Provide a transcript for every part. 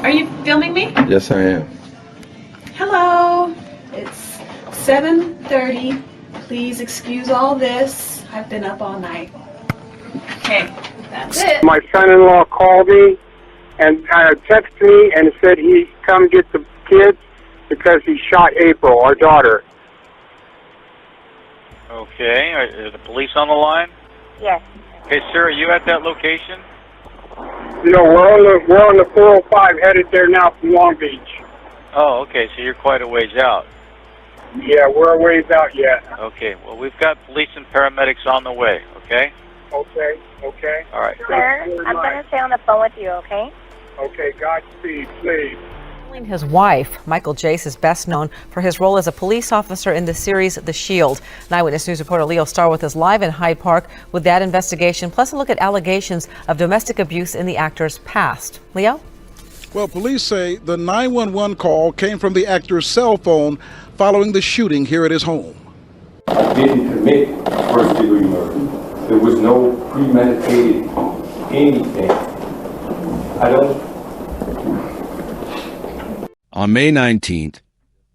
Are you filming me? Yes, I am. Hello. It's 7:30. Please excuse all this. I've been up all night. Okay, that's it. My son-in-law called me and texted me and said he'd come get the kids because he shot April, our daughter. Okay, are the police on the line? Yes. Okay, sir, are you at that location? No, we're on the 405 headed there now from Long Beach. Oh, okay, so you're quite a ways out. Yeah, we're a ways out yet. Okay, well, we've got police and paramedics on the way, okay? Okay. All right. Sir, I'm going to stay on the phone with you, okay? Okay, Godspeed, please. His wife, Michael Jace, is best known for his role as a police officer in the series The Shield. An Eyewitness News reporter Leo Starr is live in Hyde Park with that investigation, plus a look at allegations of domestic abuse in the actor's past. Leo? Well, police say the 911 call came from the actor's cell phone following the shooting here at his home. I didn't commit first-degree murder. There was no premeditated anything. I don't. On May 19th,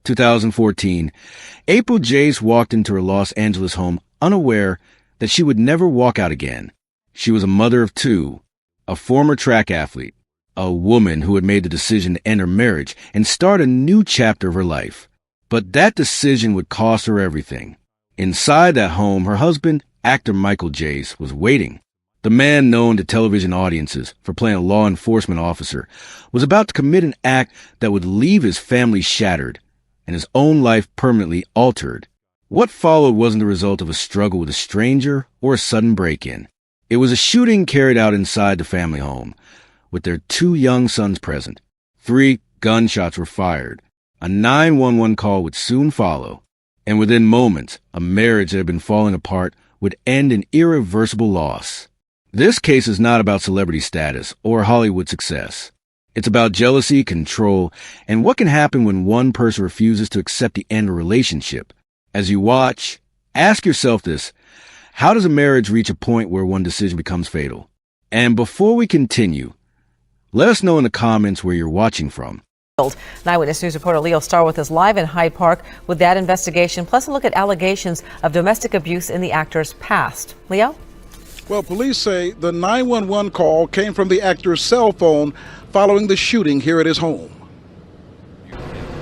2014, April Jace walked into her Los Angeles home unaware that she would never walk out again. She was a mother of two, a former track athlete, a woman who had made the decision to end her marriage and start a new chapter of her life. But that decision would cost her everything. Inside that home, her husband, actor Michael Jace, was waiting. The man known to television audiences for playing a law enforcement officer was about to commit an act that would leave his family shattered and his own life permanently altered. What followed wasn't the result of a struggle with a stranger or a sudden break-in. It was a shooting carried out inside the family home, with their two young sons present. 3 gunshots were fired. A 911 call would soon follow, and within moments, a marriage that had been falling apart would end in irreversible loss. This case is not about celebrity status or Hollywood success. It's about jealousy, control, and what can happen when one person refuses to accept the end of a relationship. As you watch, ask yourself this: how does a marriage reach a point where one decision becomes fatal? And before we continue, let us know in the comments where you're watching from. An Eyewitness News reporter Leo Starr is live in Hyde Park with that investigation, plus a look at allegations of domestic abuse in the actor's past. Leo? Well, police say the 911 call came from the actor's cell phone following the shooting here at his home.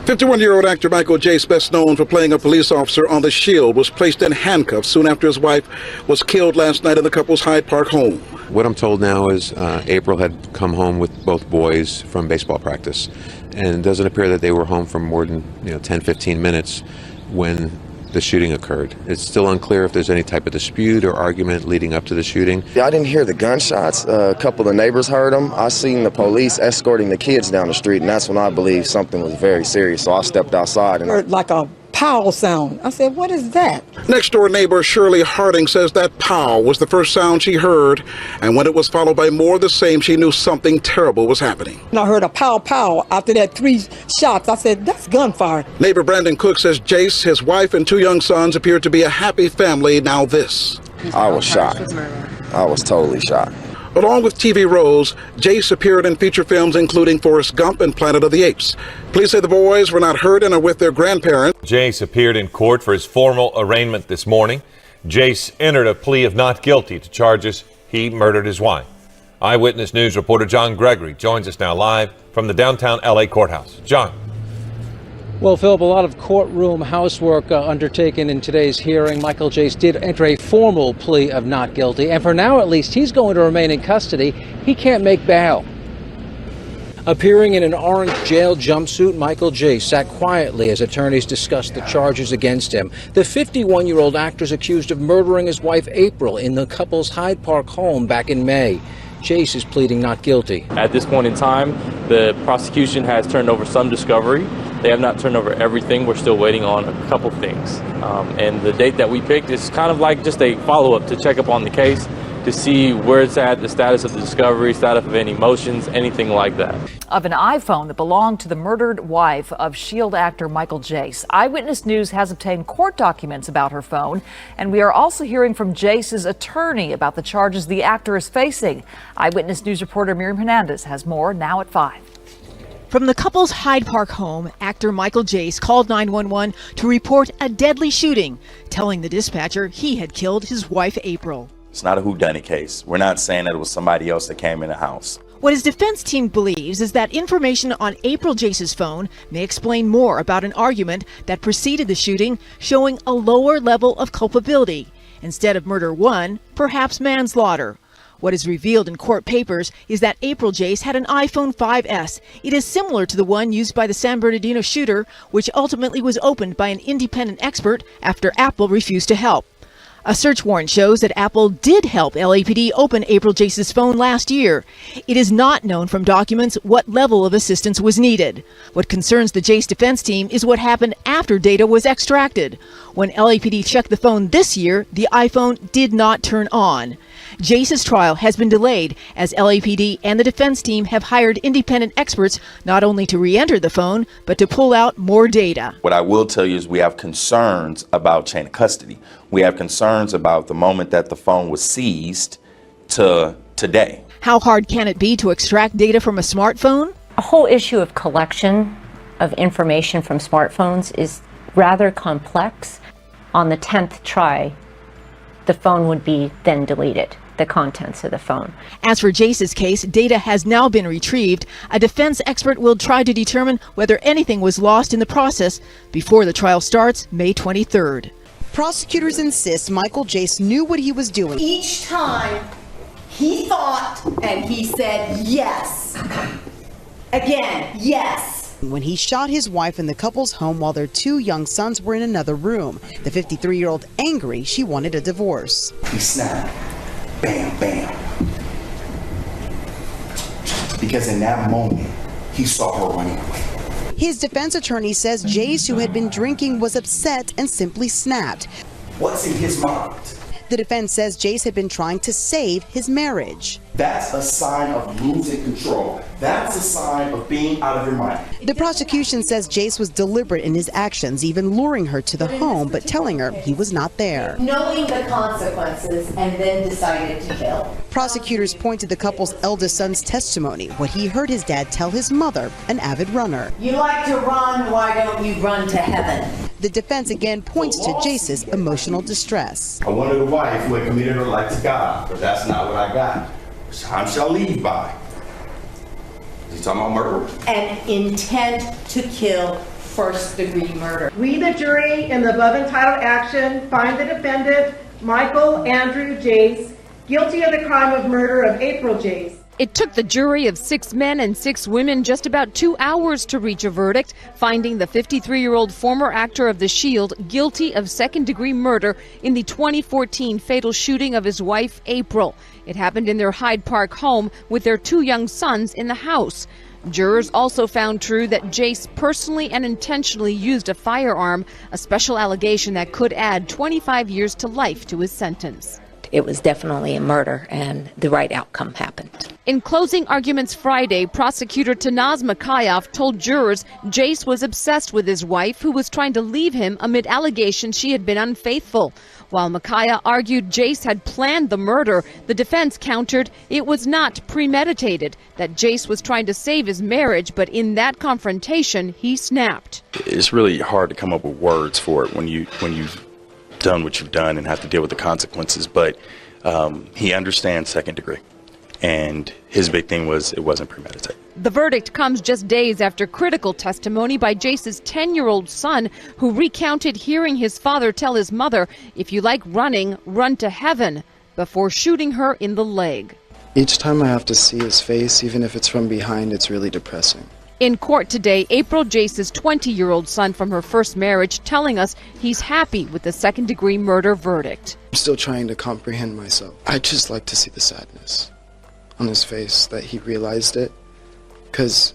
51-year-old actor Michael Jace, best known for playing a police officer on The Shield, was placed in handcuffs soon after his wife was killed last night in the couple's Hyde Park home. What I'm told now is April had come home with both boys from baseball practice, and it doesn't appear that they were home for more than 10-15 minutes when the shooting occurred. It's still unclear if there's any type of dispute or argument leading up to the shooting. I didn't hear the gunshots. A couple of neighbors heard them. I seen the police escorting the kids down the street, and that's when I believed something was very serious. So I stepped outside and heard like a pow sound. I said, what is that? Next door neighbor Shirley Harding says that pow was the first sound she heard, and when it was followed by more of the same, she knew something terrible was happening. And I heard a pow pow. After that, 3 shots. I said, that's gunfire. Neighbor Brandon Cook says Jace, his wife, and 2 young sons appeared to be a happy family. Now this. I was shocked. I was totally shocked. Along with TV roles, Jace appeared in feature films including Forrest Gump and Planet of the Apes. Police say the boys were not hurt and are with their grandparents. Jace appeared in court for his formal arraignment this morning. Jace entered a plea of not guilty to charges he murdered his wife. Eyewitness News reporter John Gregory joins us now live from the downtown LA courthouse. John. Well, Philip, a lot of courtroom housework undertaken in today's hearing. Michael Jace did enter a formal plea of not guilty, and for now at least, he's going to remain in custody. He can't make bail. Appearing in an orange jail jumpsuit, Michael Jace sat quietly as attorneys discussed the charges against him. The 51-year-old actor is accused of murdering his wife April in the couple's Hyde Park home back in May. Jace is pleading not guilty. At this point in time, the prosecution has turned over some discovery. They have not turned over everything. We're still waiting on a couple things. And the date that we picked is kind of like just a follow-up to check up on the case, to see where it's at, the status of the discovery, status of any motions, anything like that. Of an iPhone that belonged to the murdered wife of Shield actor Michael Jace. Eyewitness News has obtained court documents about her phone, and we are also hearing from Jace's attorney about the charges the actor is facing. Eyewitness News reporter Miriam Hernandez has more now at 5. From the couple's Hyde Park home, actor Michael Jace called 911 to report a deadly shooting, telling the dispatcher he had killed his wife, April. It's not a whodunit case. We're not saying that it was somebody else that came in the house. What his defense team believes is that information on April Jace's phone may explain more about an argument that preceded the shooting, showing a lower level of culpability. Instead of murder one, perhaps manslaughter. What is revealed in court papers is that April Jace had an iPhone 5S. It is similar to the one used by the San Bernardino shooter, which ultimately was opened by an independent expert after Apple refused to help. A search warrant shows that Apple did help LAPD open April Jace's phone last year. It is not known from documents what level of assistance was needed. What concerns the Jace defense team is what happened after data was extracted. When LAPD checked the phone this year, the iPhone did not turn on. Jace's trial has been delayed as LAPD and the defense team have hired independent experts not only to re-enter the phone, but to pull out more data. What I will tell you is we have concerns about chain of custody. We have concerns about the moment that the phone was seized to today. How hard can it be to extract data from a smartphone? A whole issue of collection of information from smartphones is rather complex. On the 10th try, the phone would be then deleted, the contents of the phone. As for Jace's case, data has now been retrieved. A defense expert will try to determine whether anything was lost in the process before the trial starts May 23rd. Prosecutors insist Michael Jace knew what he was doing. Each time he thought and he said yes. Again, yes. When he shot his wife in the couple's home while their 2 young sons were in another room. The 53-year-old angry she wanted a divorce. He snapped. Bam, bam. Because in that moment, he saw her running away. His defense attorney says Jace, who had been drinking, was upset and simply snapped. What's in his mind? The defense says Jace had been trying to save his marriage. That's a sign of losing control. That's a sign of being out of your mind. The prosecution says Jace was deliberate in his actions, even luring her to the home, but telling her he was not there. Knowing the consequences and then decided to kill. Prosecutors point to the couple's eldest son's testimony, what he heard his dad tell his mother, an avid runner. You like to run, why don't you run to heaven? The defense again points to Jace's emotional distress. I wanted a wife who had committed her life to God, but that's not what I got. Time shall leave by. Is he talking about murder? An intent to kill, first-degree murder. We, the jury, in the above entitled action, find the defendant, Michael Andrew Jace, guilty of the crime of murder of April Jace. It took the jury of 6 men and 6 women just about 2 hours to reach a verdict, finding the 53-year-old former actor of The Shield guilty of second-degree murder in the 2014 fatal shooting of his wife, April. It happened in their Hyde Park home with their 2 young sons in the house. Jurors also found true that Jace personally and intentionally used a firearm, a special allegation that could add 25 years to life to his sentence. It was definitely a murder, and the right outcome happened. In closing arguments Friday, prosecutor Tanaz Makayev told jurors Jace was obsessed with his wife, who was trying to leave him amid allegations she had been unfaithful. While Makayev argued Jace had planned the murder, the defense countered it was not premeditated, that Jace was trying to save his marriage, but in that confrontation, he snapped. It's really hard to come up with words for it when you've done what you've done and have to deal with the consequences, but he understands second degree, and his big thing was it wasn't premeditated. The verdict comes just days after critical testimony by Jace's 10-year-old son, who recounted hearing his father tell his mother, "If you like running, run to heaven," before shooting her in the leg. Each time I have to see his face, even if it's from behind, it's really depressing. In court today, April Jace's 20-year-old son from her first marriage telling us he's happy with the second-degree murder verdict. I'm still trying to comprehend myself. I'd just like to see the sadness on his face, that he realized it, because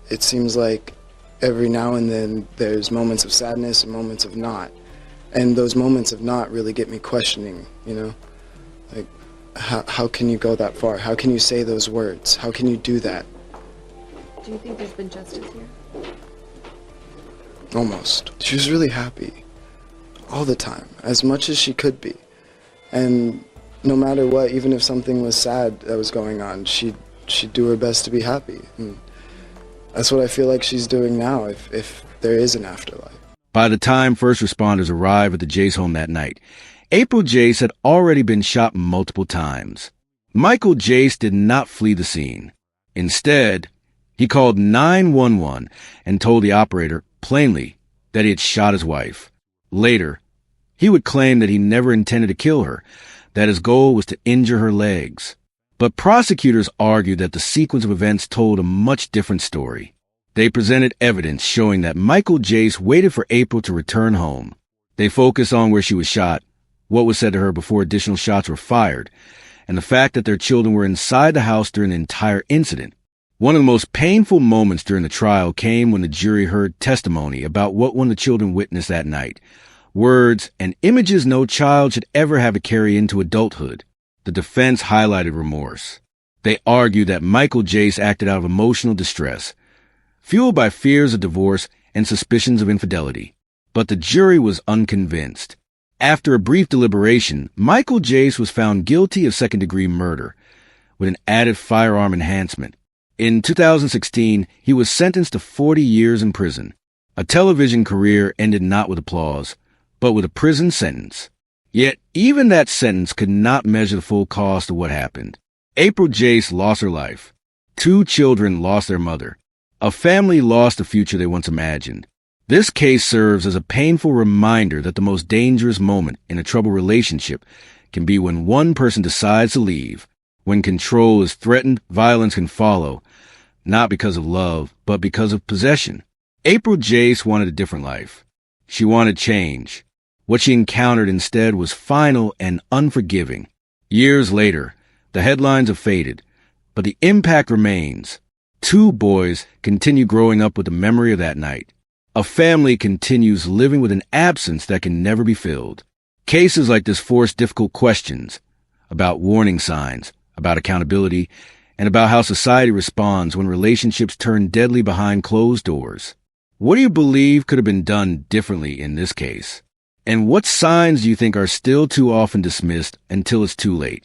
it seems like every now and then there's moments of sadness and moments of not. And those moments of not really get me questioning, you know? Like, how can you go that far? How can you say those words? How can you do that? Do you think there's been justice here? Almost. She was really happy. All the time. As much as she could be. And no matter what, even if something was sad that was going on, she'd do her best to be happy. And That's what I feel like she's doing now, if there is an afterlife. By the time first responders arrived at the Jace home that night, April Jace had already been shot multiple times. Michael Jace did not flee the scene. Instead, he called 911 and told the operator plainly that he had shot his wife. Later, he would claim that he never intended to kill her, that his goal was to injure her legs. But prosecutors argued that the sequence of events told a much different story. They presented evidence showing that Michael Jace waited for April to return home. They focused on where she was shot, what was said to her before additional shots were fired, and the fact that their children were inside the house during the entire incident. One of the most painful moments during the trial came when the jury heard testimony about what one of the children witnessed that night. Words and images no child should ever have to carry into adulthood. The defense highlighted remorse. They argued that Michael Jace acted out of emotional distress, fueled by fears of divorce and suspicions of infidelity. But the jury was unconvinced. After a brief deliberation, Michael Jace was found guilty of second-degree murder, with an added firearm enhancement. In 2016, he was sentenced to 40 years in prison. A television career ended not with applause, but with a prison sentence. Yet, even that sentence could not measure the full cost of what happened. April Jace lost her life. 2 children lost their mother. A family lost the future they once imagined. This case serves as a painful reminder that the most dangerous moment in a troubled relationship can be when one person decides to leave. When control is threatened, violence can follow, not because of love, but because of possession. April Jace wanted a different life. She wanted change. What she encountered instead was final and unforgiving. Years later, the headlines have faded, but the impact remains. 2 boys continue growing up with the memory of that night. A family continues living with an absence that can never be filled. Cases like this force difficult questions about warning signs, about accountability, and about how society responds when relationships turn deadly behind closed doors. What do you believe could have been done differently in this case? And what signs do you think are still too often dismissed until it's too late?